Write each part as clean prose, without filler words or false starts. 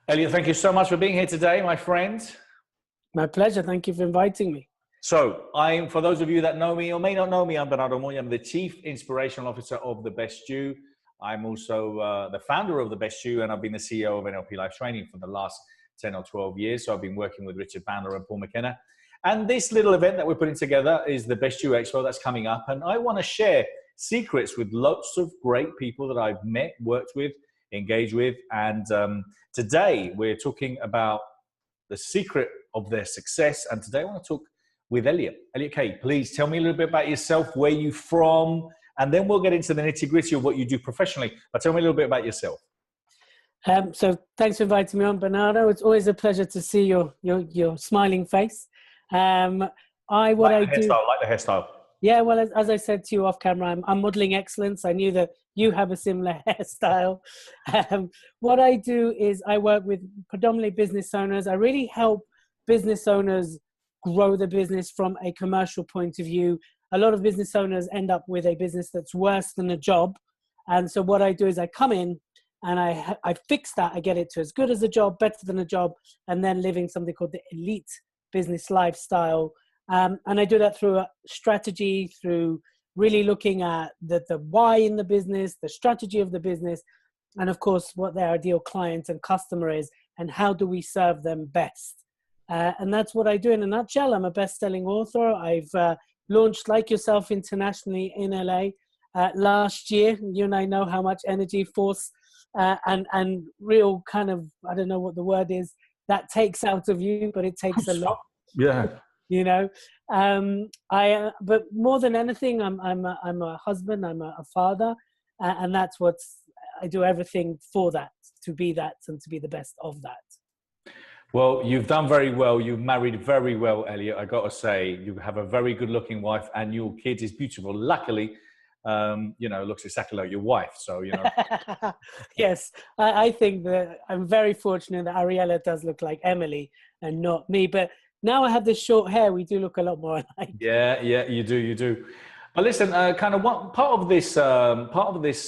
Elliot, thank you so much for being here today, my friend. My pleasure. Thank you for inviting me. So, for those of you that know me or may not know me, I'm Bernardo Moya. I'm the Chief Inspirational Officer of The Best You. I'm also the founder of The Best You, and I've been the CEO of NLP Life Training for the last 10 or 12 years. So I've been working with Richard Bandler and Paul McKenna. And this little event that we're putting together is the Best You EXPO that's coming up. And I want to share secrets with lots of great people that I've met, worked with, engaged with. And today we're talking about the secret of their success. And today I want to talk with Elliot. Elliot K, please tell me a little bit about yourself, where you're from, and then we'll get into the nitty-gritty of what you do professionally. But tell me a little bit about yourself. So thanks for inviting me on, Bernardo. It's always a pleasure to see your smiling face. Like the hairstyle. Yeah, well, as I said to you off camera, I'm modeling excellence. I knew that you have a similar hairstyle. What I do is I work with predominantly business owners. I really help business owners grow the business from a commercial point of view. A lot of business owners end up with a business that's worse than a job. And so what I do is I come in and I fix that. I get it to as good as a job, better than a job, and then living something called the elite business lifestyle. And I do that through a strategy, through really looking at the why in the business, the strategy of the business, and of course, what their ideal client and customer is, and how do we serve them best. And that's what I do in a nutshell. I'm a best-selling author. I've launched, like yourself, internationally in LA last year. You and I know how much energy, force, and real kind of, I don't know what the word is, that takes out of you, but it takes a lot. Yeah. You know, but more than anything, I'm a husband, I'm a father, and that's I do everything for that, to be that and to be the best of that. Well, you've done very well. You've married very well, Elliot. I got to say, you have a very good looking wife and your kid is beautiful. Luckily, looks exactly like your wife. So, Yes, I think that I'm very fortunate that Ariella does look like Emily and not me, but now I have this short hair, we do look a lot more alike. Yeah, you do. But listen, kind of what part of this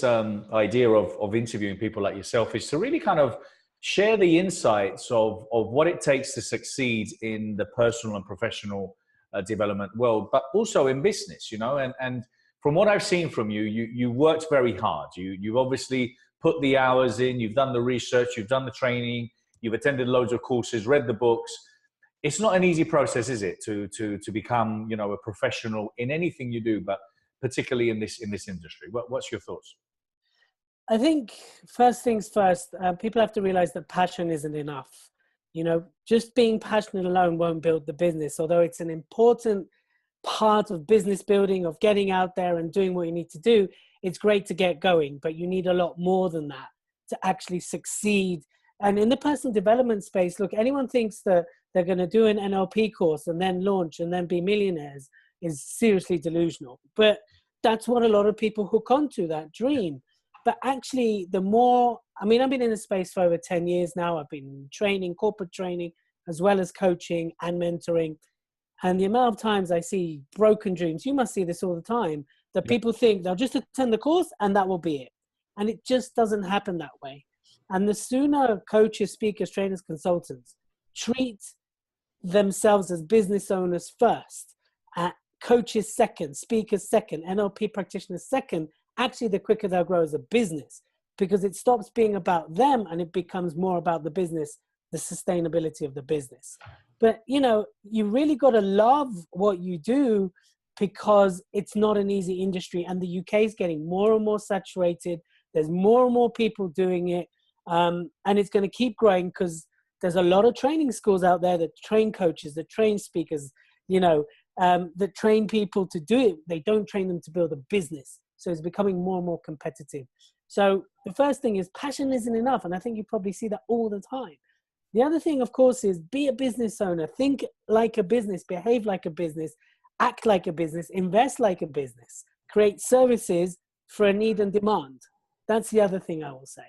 idea of interviewing people like yourself is to really kind of share the insights of what it takes to succeed in the personal and professional development world, but also in business, and from what I've seen from you, you worked very hard. You've obviously put the hours in, you've done the research, you've done the training, you've attended loads of courses, read the books. It's not an easy process, is it, to become, a professional in anything you do, but particularly in this industry. What's your thoughts? I think first things first, people have to realize that passion isn't enough. Just being passionate alone won't build the business, although it's an important part of business building, of getting out there and doing what you need to do. It's great to get going, but you need a lot more than that to actually succeed. And in the personal development space, look, anyone thinks that they're going to do an NLP course and then launch and then be millionaires is seriously delusional. But that's what a lot of people hook onto, that dream. But actually, I've been in the space for over 10 years now. I've been training, corporate training, as well as coaching and mentoring. And the amount of times I see broken dreams, you must see this all the time, that people think they'll just attend the course and that will be it. And it just doesn't happen that way. And the sooner coaches, speakers, trainers, consultants treat themselves as business owners first, coaches second, speakers second, NLP practitioners second, actually the quicker they'll grow as a business, because it stops being about them and it becomes more about the business, the sustainability of the business. But, you really got to love what you do, because it's not an easy industry, and the UK is getting more and more saturated. There's more and more people doing it. And it's going to keep growing because there's a lot of training schools out there that train coaches, that train speakers, that train people to do it. They don't train them to build a business. So it's becoming more and more competitive. So the first thing is passion isn't enough. And I think you probably see that all the time. The other thing, of course, is be a business owner. Think like a business, behave like a business, act like a business, invest like a business, create services for a need and demand. That's the other thing I will say.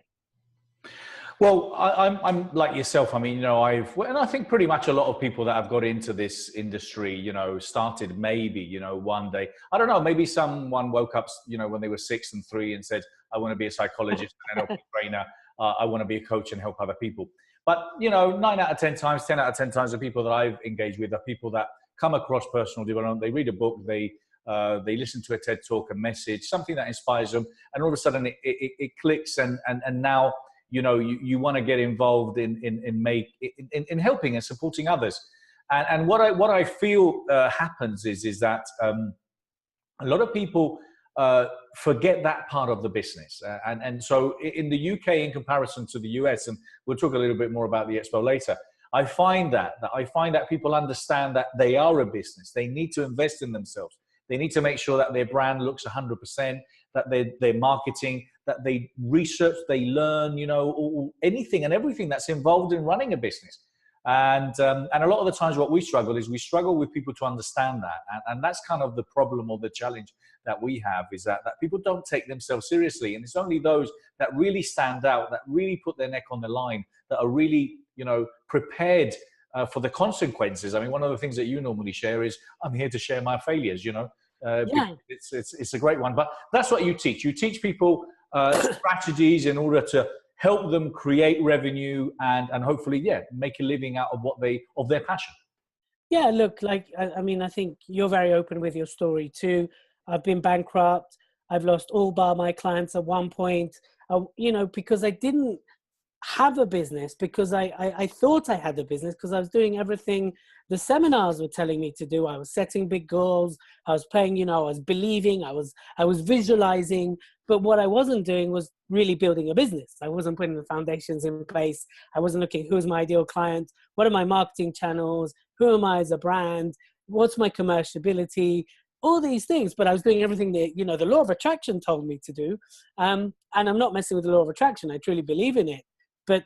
Well, I'm like yourself. And I think pretty much a lot of people that have got into this industry, started maybe, one day, I don't know, maybe someone woke up, when they were 6 and 3 and said, I want to be a psychologist, an NLP trainer. I want to be a coach and help other people. But, you know, 9 out of 10 times, 10 out of 10 times, the people that I've engaged with are people that come across personal development. They read a book, they listen to a TED Talk, a message, something that inspires them, and all of a sudden it clicks, and now, you know, you want to get involved in helping and supporting others. And what I feel happens is that a lot of people forget that part of the business. And so in the UK, in comparison to the US, and we'll talk a little bit more about the Expo later, I find that people understand that they are a business. They need to invest in themselves. They need to make sure that their brand looks 100%, that they're marketing, that they research, they learn, you know, anything and everything that's involved in running a business. And a lot of the times what we struggle with people to understand that. And that's kind of the problem or the challenge that we have, is that people don't take themselves seriously. And it's only those that really stand out, that really put their neck on the line, that are really, you know, prepared for the consequences. I mean, one of the things that you normally share is, I'm here to share my failures, you know. Yeah. It's a great one. But that's what you teach. You teach people strategies in order to help them create revenue and hopefully, yeah, make a living out of their passion. Yeah, look, like, I mean, I think you're very open with your story too. I've been bankrupt. I've lost all bar my clients at one point, you know, because I didn't have a business, because I thought I had a business, because I was doing everything the seminars were telling me to do. I was setting big goals. I was playing, you know, I was believing, I was visualizing, but what I wasn't doing was really building a business. I wasn't putting the foundations in place. I wasn't looking, who's my ideal client? What are my marketing channels? Who am I as a brand? What's my commerciability? All these things, but I was doing everything that, you know, the law of attraction told me to do. And I'm not messing with the law of attraction. I truly believe in it. But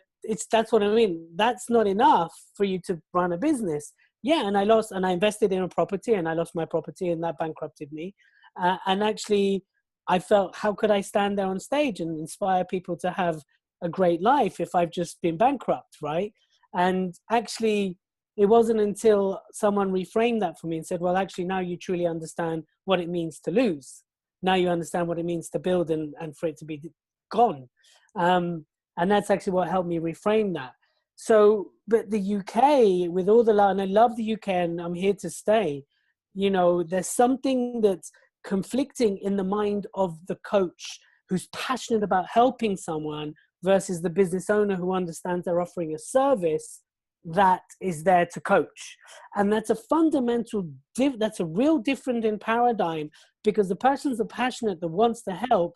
that's what I mean. That's not enough for you to run a business. Yeah, and I invested in a property, and I lost my property, and that bankrupted me. And actually, I felt, how could I stand there on stage and inspire people to have a great life if I've just been bankrupt, right? And actually, it wasn't until someone reframed that for me and said, well, actually, now you truly understand what it means to lose. Now you understand what it means to build and for it to be gone. And that's actually what helped me reframe that. So, but the UK, with all the love, and I love the UK, and I'm here to stay, you know, there's something that's conflicting in the mind of the coach who's passionate about helping someone versus the business owner who understands they're offering a service that is there to coach. And that's a fundamental, that's a real different in paradigm, because the person's the passionate that wants to help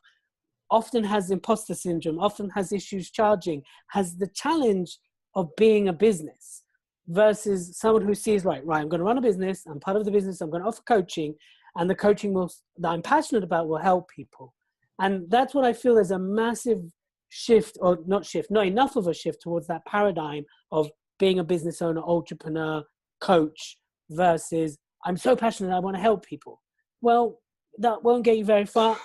often has imposter syndrome, often has issues charging, has the challenge of being a business, versus someone who sees, right, I'm going to run a business, I'm part of the business, I'm going to offer coaching, and the coaching that I'm passionate about will help people. And that's what I feel is a massive shift, or not enough of a shift towards that paradigm of being a business owner, entrepreneur, coach, versus I'm so passionate, I want to help people. Well, that won't get you very far,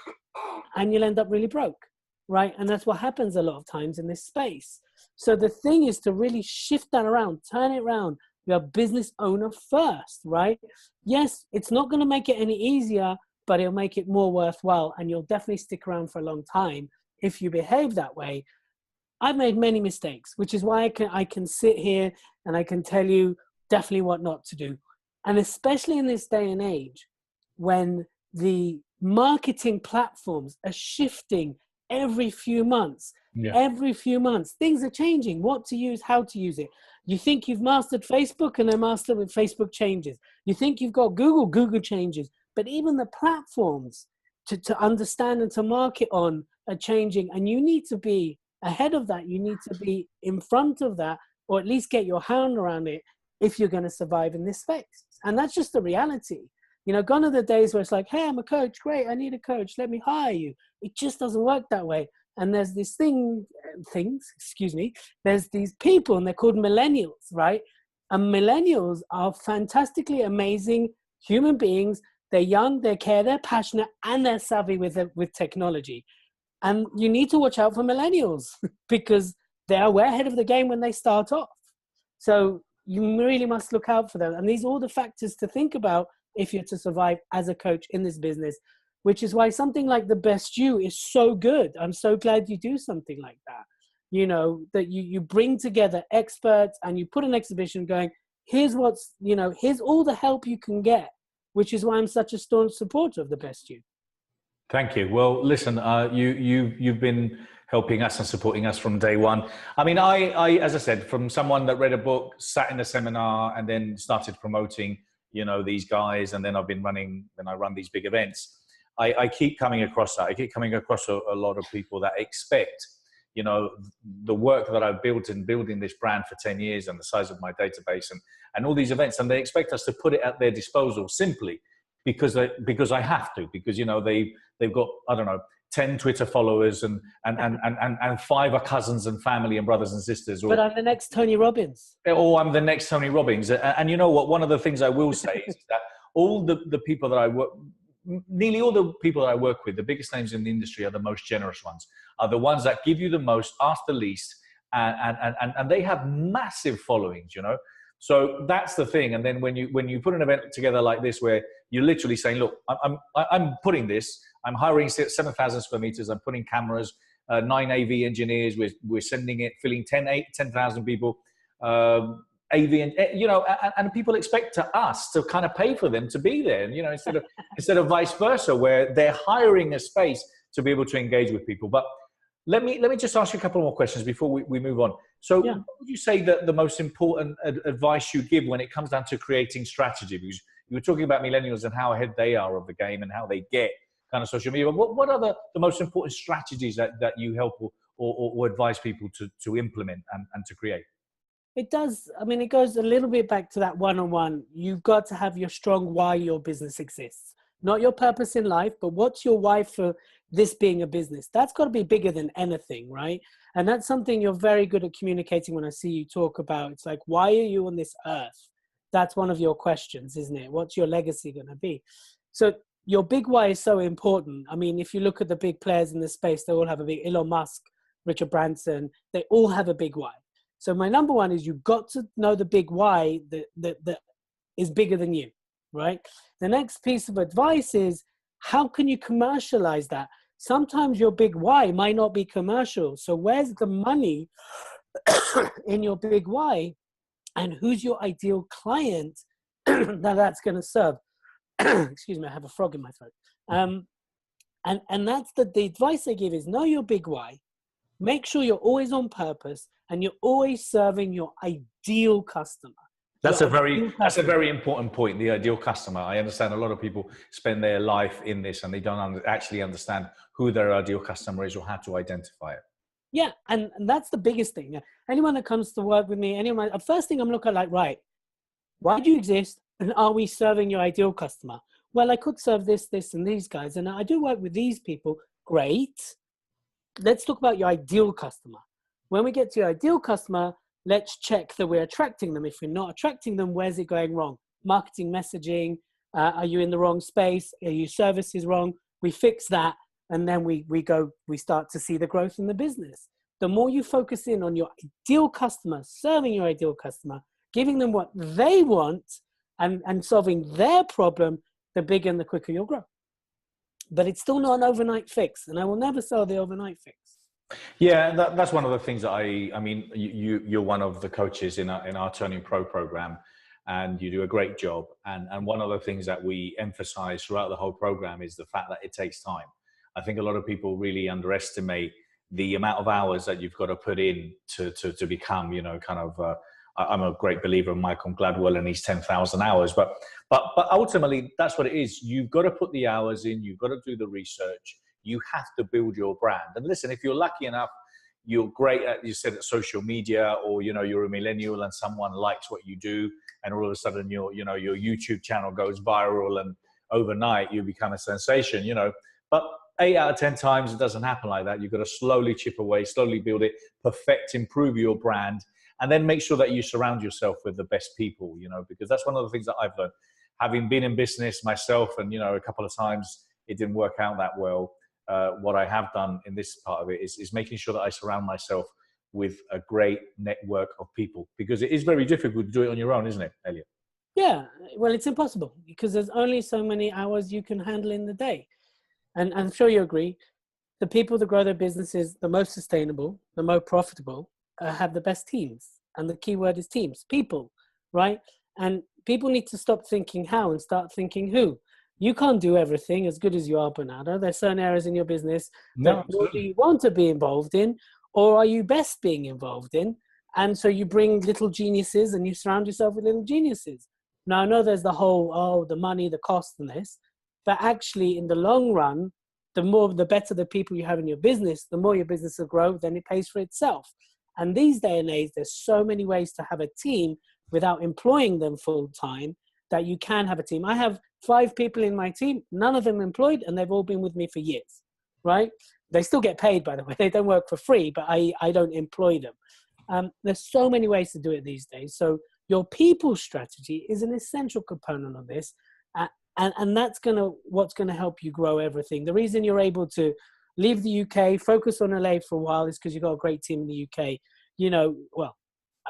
and you'll end up really broke, right? And that's what happens a lot of times in this space. So the thing is to really shift that around, turn it around. You're a business owner first, right? Yes, it's not going to make it any easier, but it'll make it more worthwhile, and you'll definitely stick around for a long time if you behave that way. I've made many mistakes, which is why I can sit here and I can tell you definitely what not to do. And especially in this day and age, when the marketing platforms are shifting every few months. Every few months, things are changing. What to use, how to use it. You think you've mastered Facebook, and they're mastered with Facebook changes. You think you've got Google changes. But even the platforms to understand and to market on are changing. And you need to be ahead of that. You need to be in front of that, or at least get your hand around it if you're going to survive in this space. And that's just the reality. You know, gone are the days where it's like, hey, I'm a coach. Great. I need a coach. Let me hire you. It just doesn't work that way. And there's this there's these people, and they're called millennials, right? And millennials are fantastically amazing human beings. They're young, they care, they're passionate, and they're savvy with technology. And you need to watch out for millennials because they're way ahead of the game when they start off. So you really must look out for them. And these are all the factors to think about if you're to survive as a coach in this business, which is why something like The Best You is so good. I'm so glad you do something like that. you know, that you bring together experts and you put an exhibition going, here's what's, you know, here's all the help you can get, which is why I'm such a staunch supporter of the Best You. Thank you. Well, listen, you've been helping us and supporting us from day one. I mean, I, as I said, from someone that read a book, sat in a seminar, and then started promoting, you know, these guys, and then I've been running, then I run these big events. I keep coming across that. I keep coming across a lot of people that expect, you know, the work that I've built in building this brand for 10 years and the size of my database and all these events, and they expect us to put it at their disposal simply because I have to, because, you know, they've got, I don't know, 10 Twitter followers and 5 are cousins and family and brothers and sisters. But I'm the next Tony Robbins. Or I'm the next Tony Robbins. And you know what? One of the things I will say is that all the people that I work, nearly all the people that I work with, the biggest names in the industry are the most generous ones, are the ones that give you the most, ask the least, and they have massive followings, you know? So that's the thing. And then when you put an event together like this, where you're literally saying, look, I'm putting this, I'm hiring 7,000 square meters, I'm putting cameras, 9 AV engineers, we're sending it, filling 10,000 people, AV, and, you know, and people expect us to kind of pay for them to be there, you know, instead of vice versa, where they're hiring a space to be able to engage with people. But let me just ask you a couple more questions before we move on. So what would you say that the most important advice you give when it comes down to creating strategy? Because you were talking about millennials and how ahead they are of the game and how they get kind of social media. What are the most important strategies that you help or advise people to implement and to create? It does. I mean, it goes a little bit back to that one-on-one. You've got to have your strong why your business exists. Not your purpose in life, but what's your why for this being a business? That's got to be bigger than anything, right? And that's something you're very good at communicating when I see you talk about. It's like, why are you on this earth? That's one of your questions, isn't it? What's your legacy going to be? So your big why is so important. I mean, if you look at the big players in the space, they all have a big, Elon Musk, Richard Branson, they all have a big why. So my number one is you've got to know the big why that is bigger than you, right? The next piece of advice is, how can you commercialize that? Sometimes your big why might not be commercial. So where's the money in your big why? And who's your ideal client that's going to serve? Excuse me, I have a frog in my throat. And that's the advice I give is know your big why. Make sure you're always on purpose and you're always serving your ideal customer. That's a very important point, the ideal customer. I understand a lot of people spend their life in this and they don't actually understand who their ideal customer is or how to identify it. Yeah, and that's the biggest thing. Anyone that comes to work with me, the first thing I'm looking at, like, right, why do you exist and are we serving your ideal customer? Well, I could serve this, and these guys, and I do work with these people. Great. Let's talk about your ideal customer. When we get to your ideal customer, let's check that we're attracting them. If we're not attracting them, where's it going wrong? Marketing, messaging, are you in the wrong space? Are your services wrong? We fix that, and then we start to see the growth in the business. The more you focus in on your ideal customer, serving your ideal customer, giving them what they want and solving their problem, the bigger and the quicker you'll grow. But it's still not an overnight fix, and I will never sell the overnight fix. Yeah, that's one of the things that I mean, you're one of the coaches in our Turning Pro program, and you do a great job. And one of the things that we emphasize throughout the whole program is the fact that it takes time. I think a lot of people really underestimate the amount of hours that you've got to put in to become, you know, kind of, I'm a great believer in Malcolm Gladwell and his 10,000 hours, but ultimately that's what it is. You've got to put the hours in, you've got to do the research, you have to build your brand. And listen, if you're lucky enough, you're great at, you said, at social media, or, you know, you're a millennial and someone likes what you do, and all of a sudden your YouTube channel goes viral and overnight you become a sensation, you know. But 8 out of 10 times it doesn't happen like that. You've got to slowly chip away, slowly build it, perfect, improve your brand, and then make sure that you surround yourself with the best people, you know, because that's one of the things that I've learned. Having been in business myself, and, you know, a couple of times it didn't work out that well. What I have done in this part of it is making sure that I surround myself with a great network of people, because it is very difficult to do it on your own, isn't it, Elliot? Yeah, well, it's impossible because there's only so many hours you can handle in the day. And I'm sure you agree. the people that grow their businesses the most sustainable, the most profitable, have the best teams. And the key word is teams, people, right? And people need to stop thinking how and start thinking who. You can't do everything as good as you are, Bernardo. There's certain areas in your business that do you want to be involved in, or are you best being involved in? And so you bring little geniuses and you surround yourself with little geniuses. Now, I know there's the whole, oh, the money, the cost and this, but actually in the long run, the better the people you have in your business, the more your business will grow, then it pays for itself. And these day and age, there's so many ways to have a team without employing them full time that you can have a team. I have 5 people in my team, none of them employed, and they've all been with me for years, right? They still get paid, by the way. They don't work for free, but I don't employ them. There's so many ways to do it these days. So your people strategy is an essential component of this. And that's what's going to help you grow everything. The reason you're able to leave the UK, focus on LA for a while is because you've got a great team in the UK. You know, well,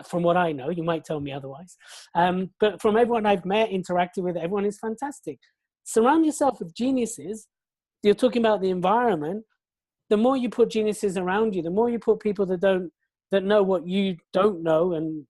from what I know, you might tell me otherwise. But from everyone I've met, interacted with, everyone is fantastic. Surround yourself with geniuses. You're talking about the environment. The more you put geniuses around you, the more you put people that know what you don't know and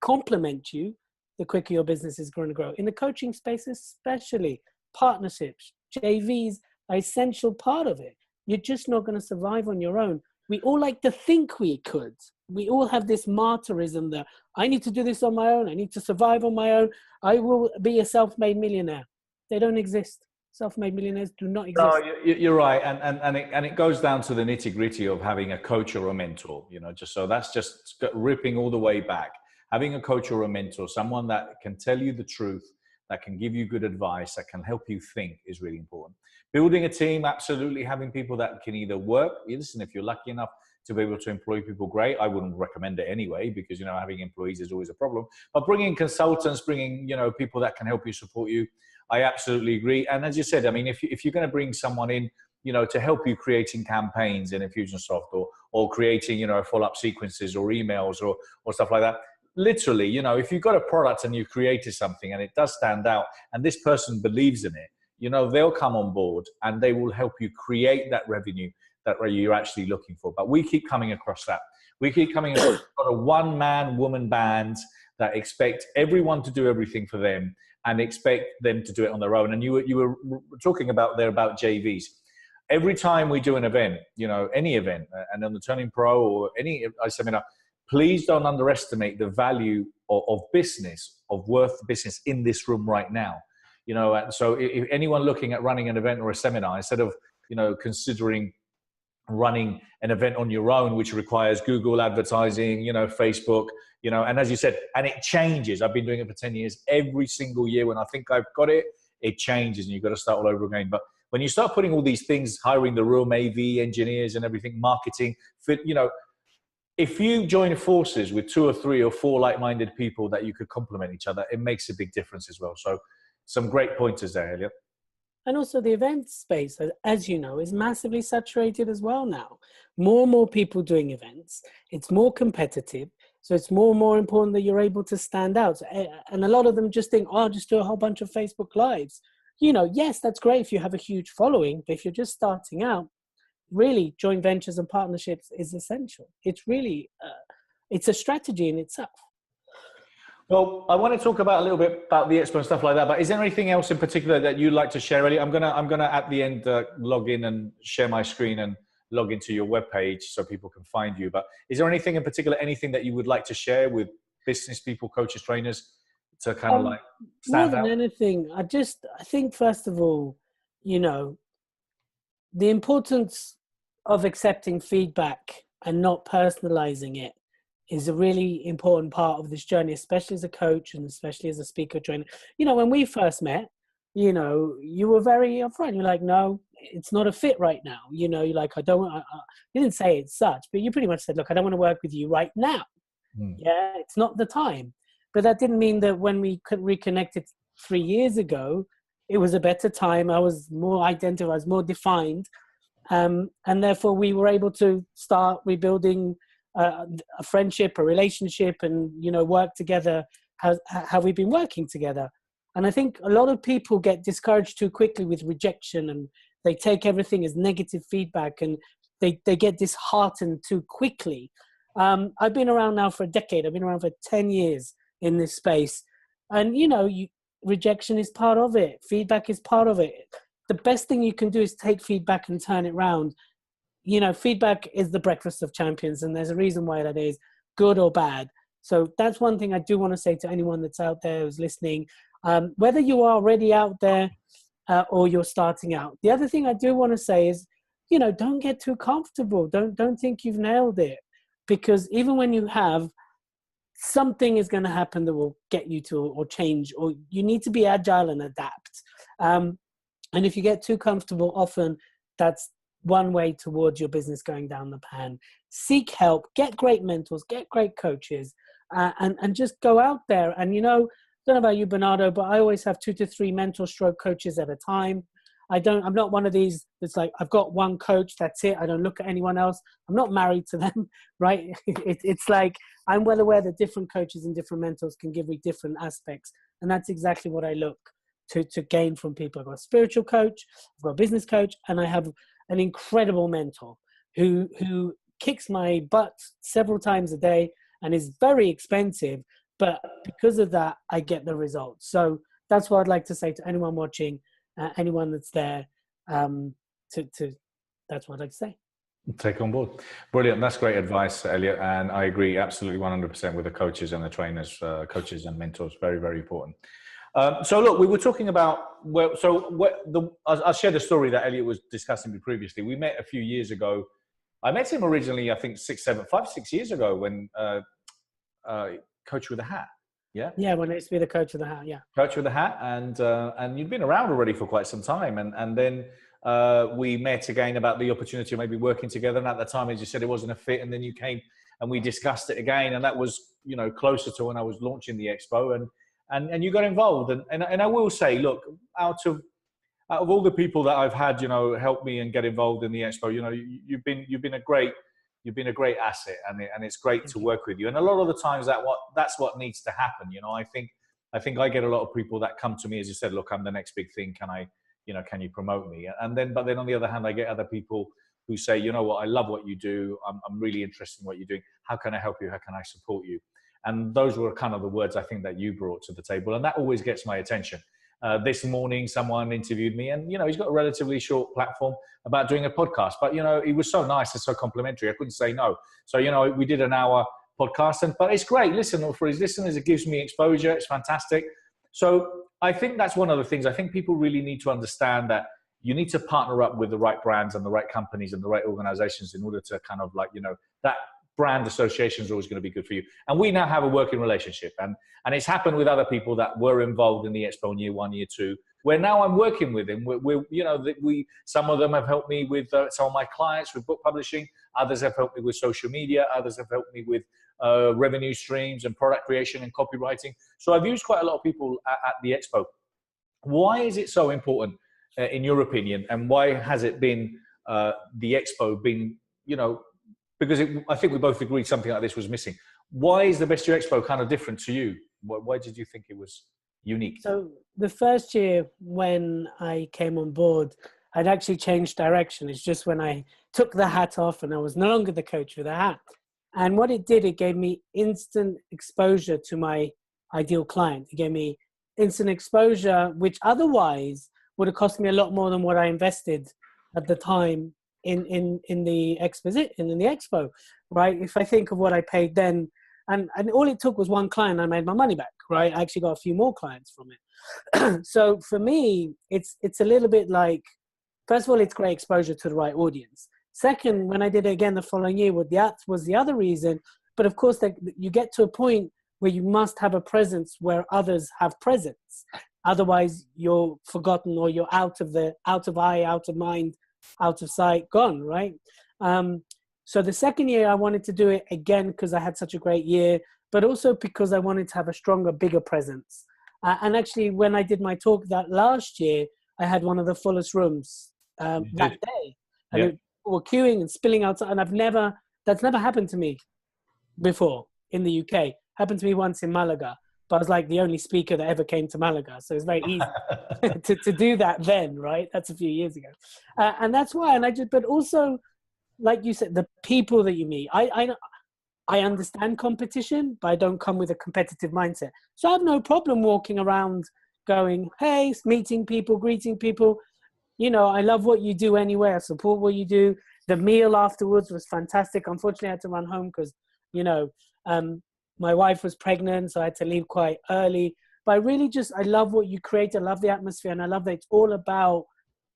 complement you, the quicker your business is going to grow. In the coaching space especially, partnerships, JVs are essential part of it. You're just not going to survive on your own. We all like to think we could. We all have this martyrism that I need to do this on my own. I need to survive on my own. I will be a self-made millionaire. They don't exist. Self-made millionaires do not exist. No, you're right. And it goes down to the nitty gritty of having a coach or a mentor, you know, just so that's just ripping all the way back. Having a coach or a mentor, someone that can tell you the truth, that can give you good advice, that can help you think is really important. Building a team, absolutely. Having people that can either work, listen, if you're lucky enough to be able to employ people, great. I wouldn't recommend it anyway, because, you know, having employees is always a problem. But bringing consultants, bringing, you know, people that can help you, support you, I absolutely agree. And as you said, I mean, if you're going to bring someone in, you know, to help you creating campaigns in Infusionsoft or creating, you know, follow-up sequences or emails or stuff like that, literally, you know, if you've got a product and you've created something and it does stand out and this person believes in it, you know, they'll come on board and they will help you create that revenue that you're actually looking for. But we keep coming across that. We keep coming across a one-man, woman band that expect everyone to do everything for them and expect them to do it on their own. And you were talking about JVs. Every time we do an event, you know, any event, and on the Turning Pro or any seminar, please don't underestimate the value of business, of worth business in this room right now. You know, and so if anyone looking at running an event or a seminar, instead of, you know, considering running an event on your own, which requires Google advertising, you know, Facebook, you know, and as you said, and it changes. I've been doing it for 10 years. Every single year when I think I've got it, it changes and you've got to start all over again. But when you start putting all these things, hiring the room, AV, engineers and everything, marketing, you know, if you join forces with 2 or 3 or 4 like-minded people that you could complement each other, it makes a big difference as well. So some great pointers there, Elliot. And also the event space, as you know, is massively saturated as well now. More and more people doing events. It's more competitive. So it's more and more important that you're able to stand out. And a lot of them just think, oh, I'll just do a whole bunch of Facebook Lives. You know, yes, that's great if you have a huge following, but if you're just starting out, really joint ventures and partnerships is essential. It's really, it's a strategy in itself. Well, I want to talk about a little bit about the EXPO and stuff like that, but is there anything else in particular that you'd like to share, Elliot? I'm gonna at the end log in and share my screen and log into your webpage so people can find you. But is there anything in particular, anything that you would like to share with business people, coaches, trainers to kind of like stand out? More than anything, I think first of all, you know, the importance of accepting feedback and not personalizing it is a really important part of this journey, especially as a coach and especially as a speaker trainer. You know, when we first met, you know, you were very upfront. You're like, no, it's not a fit right now. You know, you're like, you didn't say it such, but you pretty much said, look, I don't want to work with you right now. Yeah, it's not the time. But that didn't mean that when we reconnected 3 years ago, it was a better time. I was more identified, I was more defined. And therefore we were able to start rebuilding a friendship, a relationship, and, you know, work together. How we've been working together. And I think a lot of people get discouraged too quickly with rejection, and they take everything as negative feedback. And they get disheartened too quickly. I've been around now for a decade. I've been around for 10 years in this space. And, rejection is part of it. Feedback is part of it. The best thing you can do is take feedback and turn it around. Feedback is the breakfast of champions, and there's a reason why that is, good or bad. So that's one thing I do want to say to anyone that's out there who's listening, whether you are already out there or you're starting out. The other thing I do want to say is, don't get too comfortable. Don't think you've nailed it, because even when you have, something is going to happen that will get you to or change, or you need to be agile and adapt. And if you get too comfortable, often that's one way towards your business going down the pan. Seek help, get great mentors, get great coaches, and just go out there. And, I don't know about you, Bernardo, but I always have 2 to 3 mentor stroke coaches at a time. I'm not one of these that's like, I've got one coach, that's it. I don't look at anyone else. I'm not married to them, right? It's like, I'm well aware that different coaches and different mentors can give me different aspects. And that's exactly what I look to gain from people. I've got a spiritual coach, I've got a business coach, and I have an incredible mentor who kicks my butt several times a day and is very expensive. But because of that, I get the results. So that's what I'd like to say to anyone watching, anyone that's there, that's what I'd like to say. Take on board. Brilliant. That's great advice, Elliot. And I agree absolutely 100% with the coaches and the trainers, coaches and mentors. Very, very important. So look, we were talking about, I'll share the story that Elliot was discussing previously. We met a few years ago. I met him originally, I think 5, 6 years ago when Coach with a Hat. Yeah. Yeah, when I used to be the coach of the hat. Yeah. Coach with a Hat, and you'd been around already for quite some time, and then we met again about the opportunity of maybe working together. And at the time, as you said, it wasn't a fit, and then you came and we discussed it again, and that was closer to when I was launching the Expo, and you got involved, and I will say, look, out of all the people that I've had help me and get involved in the Expo, you've been a great asset, and it's great to work with you. And a lot of the times that's what needs to happen. I think I get a lot of people that come to me, as you said, look, I'm the next big thing. Can you promote me? But then on the other hand, I get other people who say, you know what, I love what you do. I'm really interested in what you're doing. How can I help you? How can I support you? And those were kind of the words I think that you brought to the table. And that always gets my attention. This morning, someone interviewed me, and, he's got a relatively short platform about doing a podcast, but, he was so nice and so complimentary. I couldn't say no. So, we did an hour podcast, but it's great. Listen, for his listeners, it gives me exposure. It's fantastic. So I think that's one of the things. I think people really need to understand that you need to partner up with the right brands and the right companies and the right organizations in order to kind of that brand association is always going to be good for you. And we now have a working relationship, and it's happened with other people that were involved in the Expo in year 1, year 2, where now I'm working with them. Some of them have helped me with some of my clients with book publishing. Others have helped me with social media. Others have helped me with revenue streams and product creation and copywriting. So I've used quite a lot of people at the Expo. Why is it so important, in your opinion, and why has it been the Expo been, because I think we both agreed something like this was missing. Why is the Best Year Expo kind of different to you? Why did you think it was unique? So the first year when I came on board, I'd actually changed direction. It's just when I took the hat off and I was no longer the coach with the hat. And what it did, it gave me instant exposure to my ideal client. It gave me instant exposure, which otherwise would have cost me a lot more than what I invested at the time in the expo, right? If I think of what I paid then, and all it took was one client, I made my money back, right? I actually got a few more clients from it. So for me, it's a little bit like, first of all, it's great exposure to the right audience. Second, when I did it again the following year, that was the other reason. But of course, you get to a point where you must have a presence where others have presence. Otherwise, you're forgotten, or you're out of eye, out of mind, out of sight, gone, right? So the second year, I wanted to do it again because I had such a great year, but also because I wanted to have a stronger, bigger presence. And actually, when I did my talk that last year, I had one of the fullest rooms that day. And people were queuing and spilling outside. And that's never happened to me before in the UK. Happened to me once in Malaga, but I was like the only speaker that ever came to Malaga. So it's very easy to do that then, right? That's a few years ago. And that's why. But also, like you said, the people that you meet. I understand competition, but I don't come with a competitive mindset. So I have no problem walking around going, hey, meeting people, greeting people. You know, I love what you do anyway. I support what you do. The meal afterwards was fantastic. Unfortunately, I had to run home because, you know, my wife was pregnant, so I had to leave quite early. But I really I love what you create. I love the atmosphere, and I love that it's all about,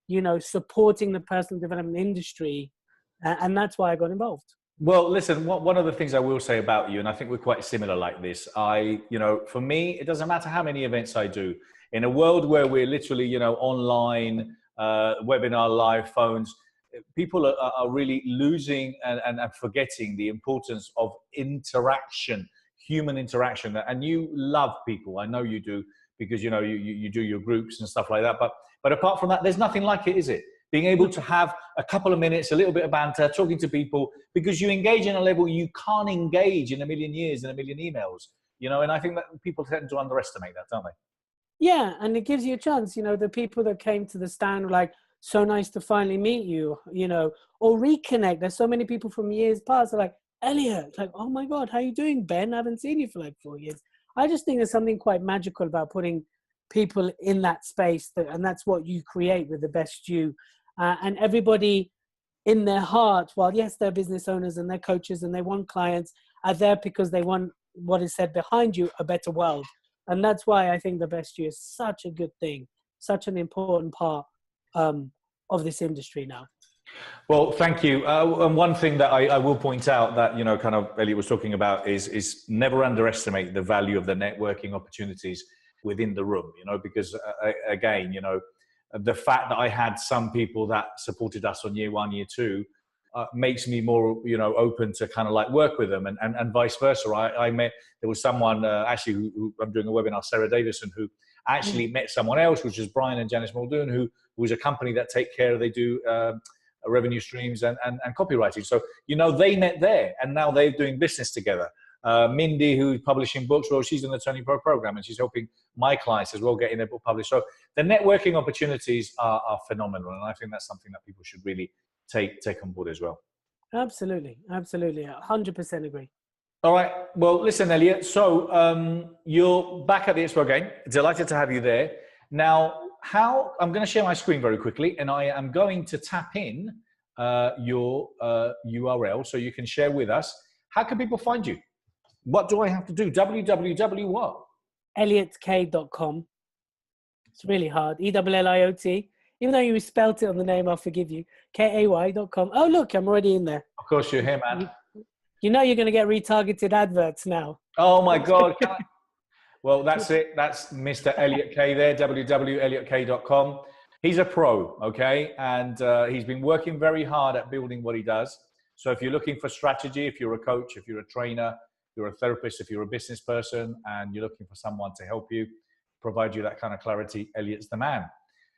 you know, supporting the personal development industry. And that's why I got involved. Well, listen, one of the things I will say about you, and I think we're quite similar like this, you know, for me, it doesn't matter how many events I do. In a world where we're literally, you know, online, webinar, live phones, people are really losing and forgetting the importance of interaction, human interaction. And you love people. I know you do, because, you know, you do your groups and stuff like that. But apart from that, there's nothing like it, is it? Being able to have a couple of minutes, a little bit of banter, talking to people, because you engage in a level you can't engage in a million years, in a million emails, you know, and I think that people tend to underestimate that, don't they? Yeah, and it gives you a chance. You know, the people that came to the stand were like, so nice to finally meet you, you know, or reconnect. There's so many people from years past are like, Elliot, like, oh my God, how you doing, Ben? I haven't seen you for like 4 years. I just think there's something quite magical about putting people in that space, and that's what you create with the best you. And everybody in their heart, while yes, they're business owners and they're coaches and they want clients, are there because they want what is said behind you, a better world. And that's why I think the best you is such a good thing, such an important part of this industry now. Well, thank you. And one thing that I will point out that, you know, kind of Elliot was talking about is never underestimate the value of the networking opportunities within the room, you know, because again, you know, the fact that I had some people that supported us on year 1, year 2 makes me more, you know, open to kind of like work with them, and vice versa. I met, there was someone actually who I'm doing a webinar, Sarah Davison, who actually met someone else, which is Brian and Janice Muldoon, who was a company that take care, they do revenue streams and copywriting. So, you know, they met there, and now they're doing business together. Mindy, who's publishing books, well, she's in the Tony Pro program, and she's helping my clients as well getting their book published. So the networking opportunities are phenomenal, and I think that's something that people should really take on board as well. Absolutely, absolutely, 100% agree. All right. Well, listen, Elliot. So you're back at the EXPO again. Delighted to have you there. Now, I'm going to share my screen very quickly, and I am going to tap in your URL so you can share with us. How can people find you? What do I have to do? www what? ElliotK.com. It's really hard. ELLIOT. Even though you spelt it on the name, I'll forgive you. KAY.com. Oh, look, I'm already in there. Of course, you're here, man. You know you're going to get retargeted adverts now. Oh, my God. Well, that's it. That's Mr. Elliot K there, www.elliotk.com. He's a pro, okay? And he's been working very hard at building what he does. So if you're looking for strategy, if you're a coach, if you're a trainer, you're a therapist, if you're a business person, and you're looking for someone to help you, provide you that kind of clarity, Elliot's the man.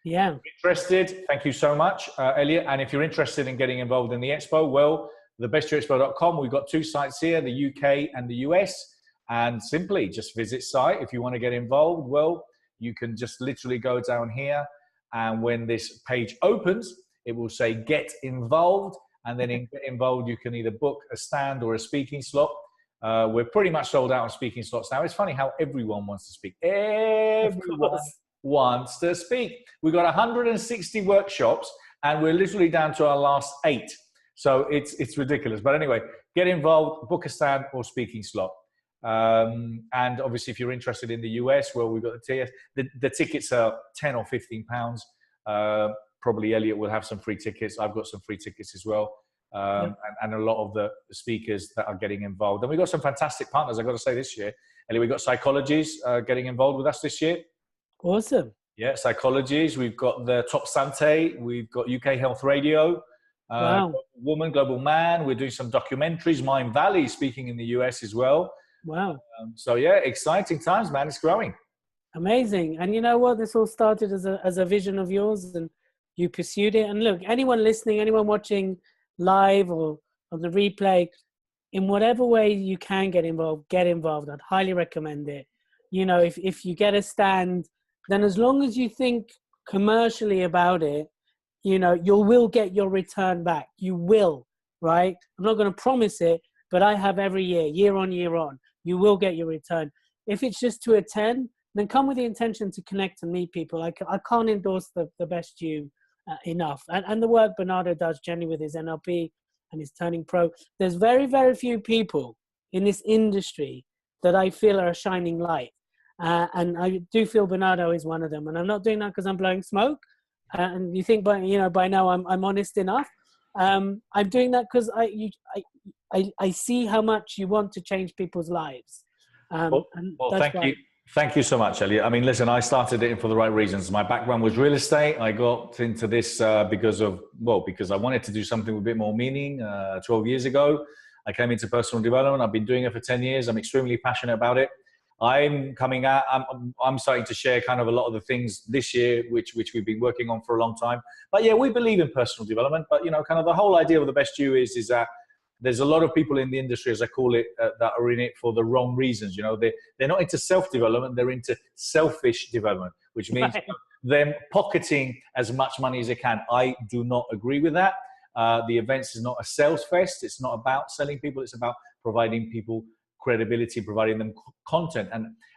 Yeah. Interested? Thank you so much, Elliot. And if you're interested in getting involved in the Expo, well, thebestyourexpo.com. We've got 2 sites here, the UK and the US. And simply just visit site. If you want to get involved, well, you can just literally go down here. And when this page opens, it will say get involved. And then in get involved, you can either book a stand or a speaking slot. We're pretty much sold out on speaking slots now. It's funny how everyone wants to speak. Everyone wants to speak. We've got 160 workshops, and we're literally down to our last 8. So it's ridiculous. But anyway, get involved, book a stand or speaking slot. And obviously, if you're interested in the US, well, we've got the tickets are 10 or 15 pounds. Probably Elliot will have some free tickets. I've got some free tickets as well. And a lot of the speakers that are getting involved. And we've got some fantastic partners, I've got to say, this year. Elliot, we've got Psychologies getting involved with us this year. Awesome. Yeah, Psychologies. We've got the Top Sante. We've got UK Health Radio. Wow. Global Woman, Global Man. We're doing some documentaries. Mind Valley speaking in the US as well. Wow. So yeah, exciting times, man. It's growing. Amazing. And you know what? This all started as a vision of yours, and you pursued it. And look, anyone listening, anyone watching live or on the replay, in whatever way you can get involved, get involved. I'd highly recommend it. You know, if you get a stand, then as long as you think commercially about it, you know, you will get your return back. You will. right? I'm not going to promise it, but I have every year, year on, year on. You will get your return. If it's just to attend, then come with the intention to connect and meet people. I can't endorse the best you enough. And the work Bernardo does generally with his NLP and his turning pro. There's very, very few people in this industry that I feel are a shining light. And I do feel Bernardo is one of them. And I'm not doing that because I'm blowing smoke. And you think by now I'm honest enough. I'm doing that because I see how much you want to change people's lives. Well, thank you so much, Elliot. I mean, listen, I started it for the right reasons. My background was real estate. I got into this because I wanted to do something with a bit more meaning. 12 years ago, I came into personal development. I've been doing it for 10 years. I'm extremely passionate about it. I'm starting to share kind of a lot of the things this year, which we've been working on for a long time. But yeah, we believe in personal development. But, kind of the whole idea of the best you is that there's a lot of people in the industry, as I call it, that are in it for the wrong reasons. They're not into self-development. They're into selfish development, which means them pocketing as much money as they can. I do not agree with that. The events is not a sales fest. It's not about selling people. It's about providing people credibility, providing them content.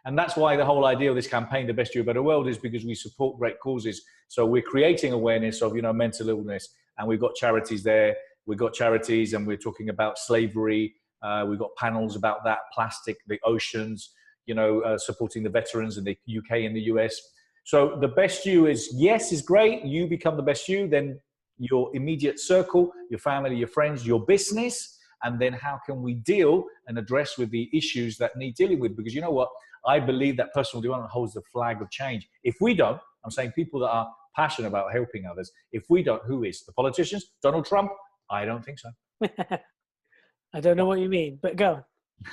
And that's why the whole idea of this campaign, The Best You, A Better World, is because we support great causes. So we're creating awareness of, mental illness, and we've got charities there. We've got charities, and we're talking about slavery. We've got panels about that, plastic, the oceans, supporting the veterans in the UK and the US. So the best you is great. You become the best you, then your immediate circle, your family, your friends, your business, and then how can we deal and address with the issues that need dealing with? Because you know what? I believe that personal development holds the flag of change. If we don't, I'm saying people that are passionate about helping others, if we don't, who is? The politicians? Donald Trump? I don't think so. I don't know what you mean, but go.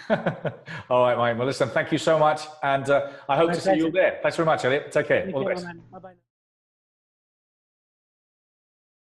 All right, mate. Well, listen, thank you so much. And I hope to see you there. Thanks very much, Elliot. Take care. All the best. Bye-bye.